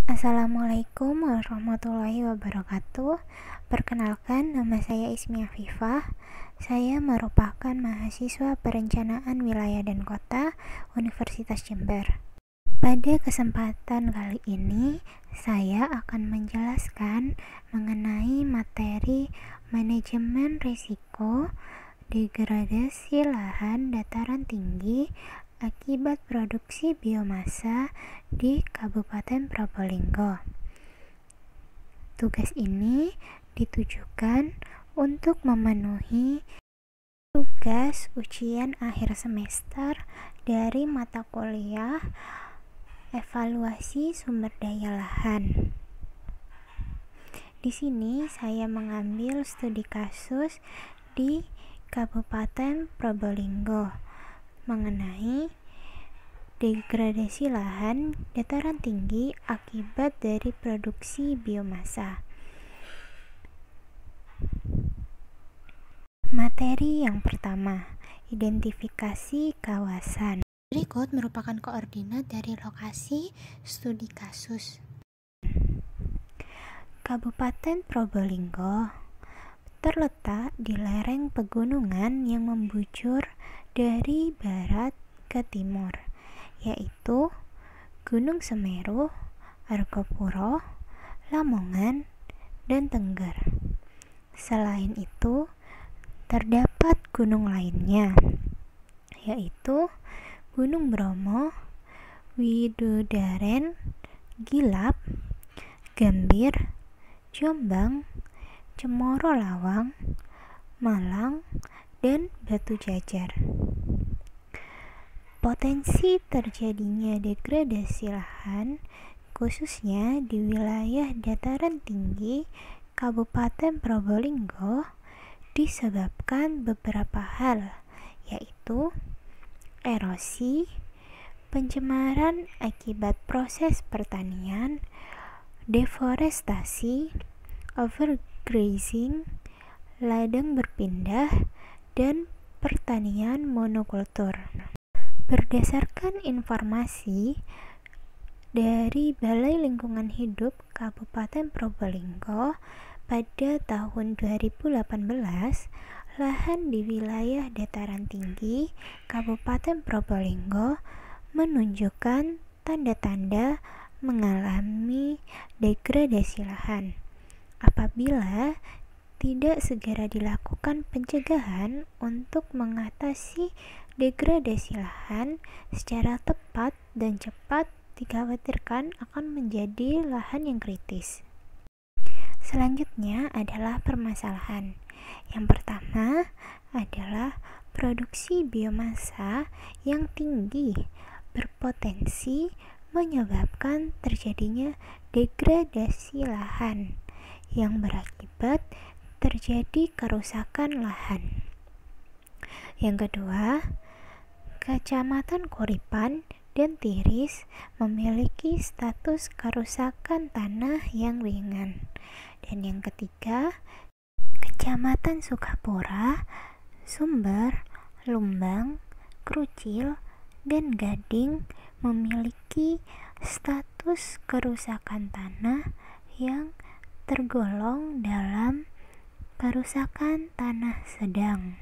Assalamualaikum warahmatullahi wabarakatuh. Perkenalkan, nama saya Ismi Afifah. Saya merupakan mahasiswa Perencanaan Wilayah dan Kota Universitas Jember. Pada kesempatan kali ini, saya akan menjelaskan mengenai materi manajemen risiko degradasi lahan dataran tinggi akibat produksi biomasa di Kabupaten Probolinggo. Tugas ini ditujukan untuk memenuhi tugas ujian akhir semester dari mata kuliah evaluasi sumber daya lahan. Di sini saya mengambil studi kasus di Kabupaten Probolinggo mengenai degradasi lahan dataran tinggi akibat dari produksi biomasa. Materi yang pertama, identifikasi kawasan. Berikut merupakan koordinat dari lokasi studi kasus. Kabupaten Probolinggo terletak di lereng pegunungan yang membujur dari barat ke timur, yaitu Gunung Semeru, Argopuro, Lamongan, dan Tengger. Selain itu, terdapat gunung lainnya, yaitu Gunung Bromo, Widodaren, Gilap, Gambir, Jombang, Cemoro Lawang, Malang, dan Batu Jajar. Potensi terjadinya degradasi lahan, khususnya di wilayah dataran tinggi Kabupaten Probolinggo, disebabkan beberapa hal, yaitu erosi, pencemaran akibat proses pertanian, deforestasi, overgrazing, ladang berpindah, dan pertanian monokultur. Berdasarkan informasi dari Balai Lingkungan Hidup Kabupaten Probolinggo, pada tahun 2018, lahan di wilayah dataran tinggi Kabupaten Probolinggo menunjukkan tanda-tanda mengalami degradasi lahan. Apabila tidak segera dilakukan pencegahan untuk mengatasi degradasi lahan secara tepat dan cepat, dikhawatirkan akan menjadi lahan yang kritis. Selanjutnya adalah permasalahan. Yang pertama adalah produksi biomasa yang tinggi berpotensi menyebabkan terjadinya degradasi lahan yang berakibat terjadi kerusakan lahan. Yang kedua, Kecamatan Kuripan dan Tiris memiliki status kerusakan tanah yang ringan. Dan yang ketiga, Kecamatan Sukapura, Sumber, Lumbang, Krucil, dan Gading memiliki status kerusakan tanah yang tergolong dalam kerusakan tanah sedang.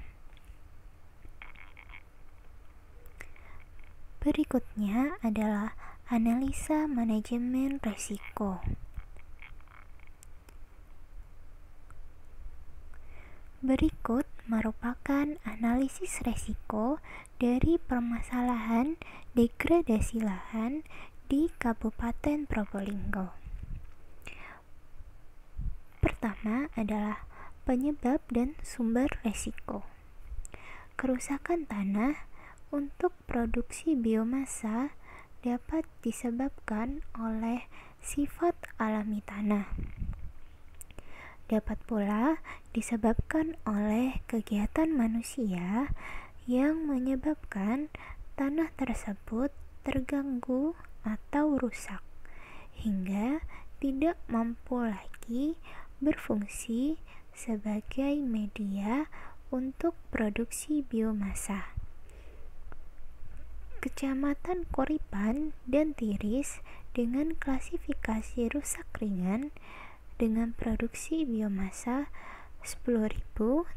Berikutnya adalah analisa manajemen risiko. Berikut merupakan analisis risiko dari permasalahan degradasi lahan di Kabupaten Probolinggo. Pertama adalah penyebab dan sumber risiko. Kerusakan tanah untuk produksi biomasa dapat disebabkan oleh sifat alami tanah. Dapat pula disebabkan oleh kegiatan manusia yang menyebabkan tanah tersebut terganggu atau rusak, hingga tidak mampu lagi berfungsi sebagai media untuk produksi biomasa. Kecamatan Kuripan dan Tiris dengan klasifikasi rusak ringan dengan produksi biomasa 10.869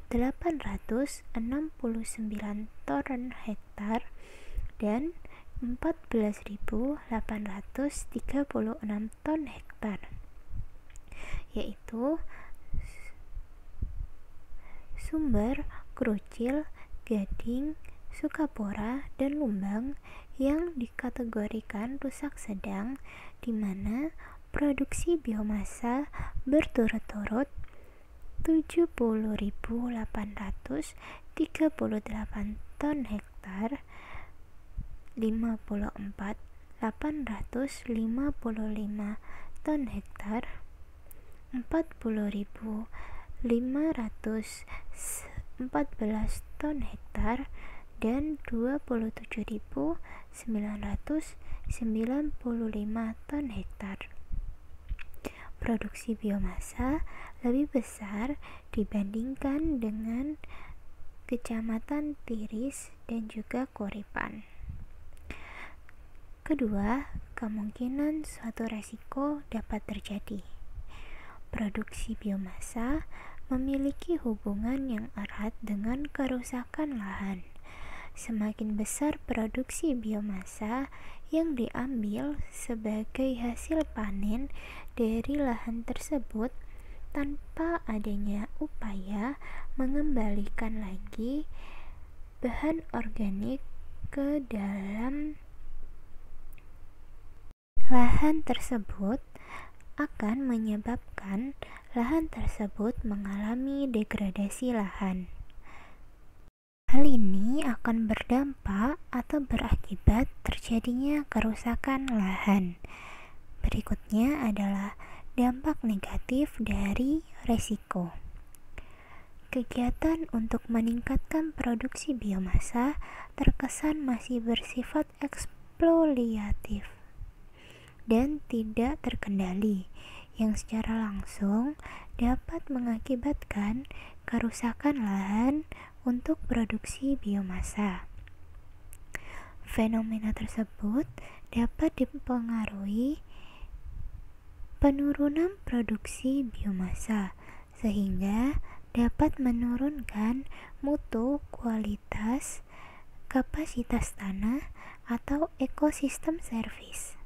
ton hektar dan 14.836 ton hektar, yaitu Sumber, Krucil, Gading, Sukapura, dan Lumbang yang dikategorikan rusak sedang, di mana produksi biomasa berturut-turut 70.838 ton hektar, 54.855 ton hektar, 40.514 ton hektar, dan 27.995 ton hektar. Produksi biomasa lebih besar dibandingkan dengan Kecamatan Tiris dan juga Kuripan. Kedua, kemungkinan suatu resiko dapat terjadi. Produksi biomasa memiliki hubungan yang erat dengan kerusakan lahan. Semakin besar produksi biomasa yang diambil sebagai hasil panen dari lahan tersebut tanpa adanya upaya mengembalikan lagi bahan organik ke dalam lahan tersebut, akan menyebabkan lahan tersebut mengalami degradasi lahan. Hal ini akan berdampak atau berakibat terjadinya kerusakan lahan. Berikutnya adalah dampak negatif dari resiko. Kegiatan untuk meningkatkan produksi biomasa terkesan masih bersifat eksploitatif dan tidak terkendali, yang secara langsung dapat mengakibatkan kerusakan lahan untuk produksi biomasa. Fenomena tersebut dapat dipengaruhi penurunan produksi biomasa, sehingga dapat menurunkan mutu, kualitas, kapasitas tanah, atau ekosistem service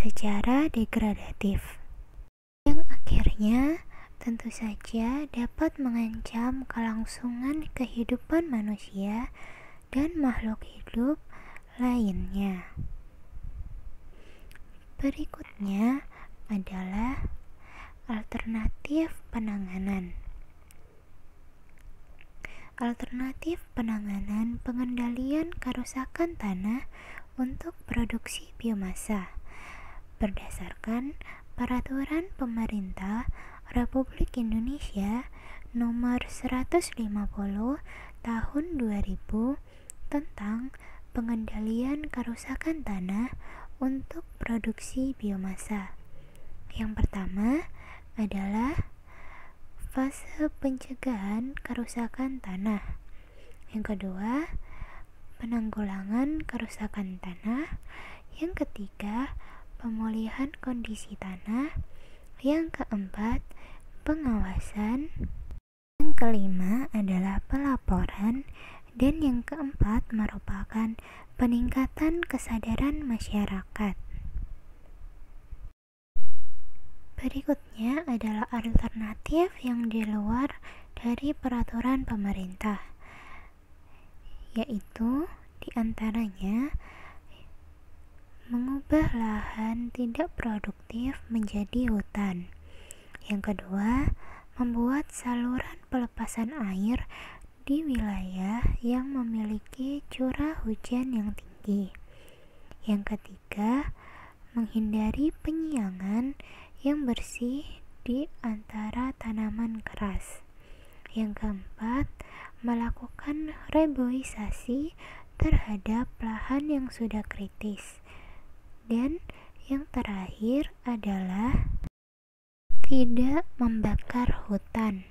secara degradatif, yang akhirnya tentu saja dapat mengancam kelangsungan kehidupan manusia dan makhluk hidup lainnya. Berikutnya adalah alternatif penanganan. Alternatif penanganan pengendalian kerusakan tanah untuk produksi biomasa berdasarkan Peraturan Pemerintah Republik Indonesia Nomor 150 Tahun 2000 tentang pengendalian kerusakan tanah untuk produksi biomasa. Yang pertama adalah fase pencegahan kerusakan tanah. Yang kedua, penanggulangan kerusakan tanah. Yang ketiga, pemulihan kondisi tanah. Yang keempat, pengawasan. Yang kelima adalah pelaporan. Dan yang keempat merupakan peningkatan kesadaran masyarakat. Berikutnya adalah alternatif yang di luar dari peraturan pemerintah, yaitu diantaranya mengubah lahan tidak produktif menjadi hutan. Yang kedua, membuat saluran pelepasan air di wilayah yang memiliki curah hujan yang tinggi. Yang ketiga, menghindari penyiangan yang bersih di antara tanaman keras. Yang keempat, melakukan reboisasi terhadap lahan yang sudah kritis. Dan yang terakhir adalah tidak membakar hutan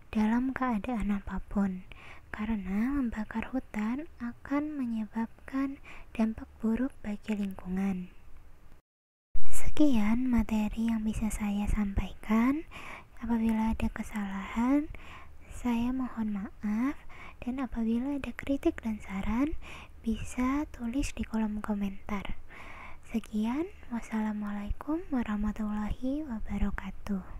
dalam keadaan apapun, karena membakar hutan akan menyebabkan dampak buruk bagi lingkungan. Sekian materi yang bisa saya sampaikan. Apabila ada kesalahan, saya mohon maaf, dan apabila ada kritik dan saran, bisa tulis di kolom komentar. Sekian, wassalamualaikum warahmatullahi wabarakatuh.